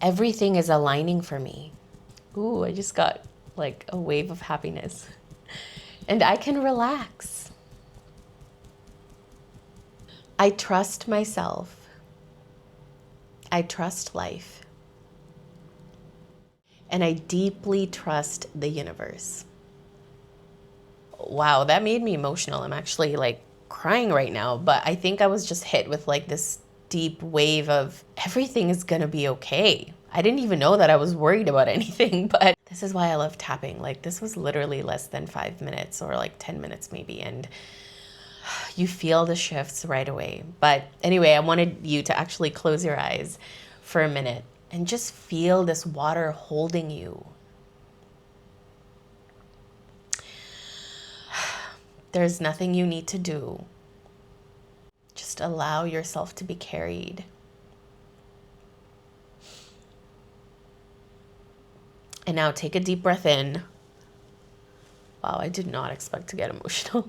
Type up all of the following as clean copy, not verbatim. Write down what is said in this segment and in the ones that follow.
Everything is aligning for me. Ooh, I just got like a wave of happiness. And I can relax. I trust myself. I trust life. And I deeply trust the universe. Wow, that made me emotional. I'm actually like crying right now, but I think I was just hit with like this deep wave of everything is gonna be okay. I didn't even know that I was worried about anything, but this is why I love tapping. Like this was literally less than 5 minutes or like 10 minutes maybe, and you feel the shifts right away. But anyway, I wanted you to actually close your eyes for a minute and just feel this water holding you. There's nothing you need to do. Just allow yourself to be carried. And now take a deep breath in. Wow, I did not expect to get emotional.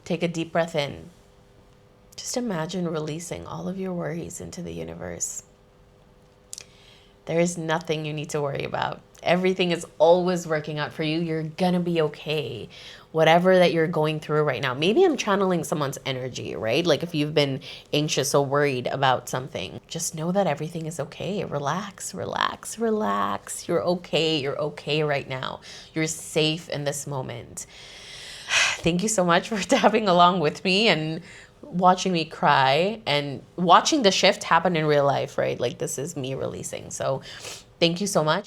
Take a deep breath in. Just imagine releasing all of your worries into the universe. There is nothing you need to worry about. Everything is always working out for you. You're gonna be okay. Whatever that you're going through right now. Maybe I'm channeling someone's energy, right? Like if you've been anxious or worried about something, just know that everything is okay. Relax, relax, relax. You're okay. You're okay right now. You're safe in this moment. Thank you so much for tapping along with me and watching me cry and watching the shift happen in real life, right? Like this is me releasing. So thank you so much.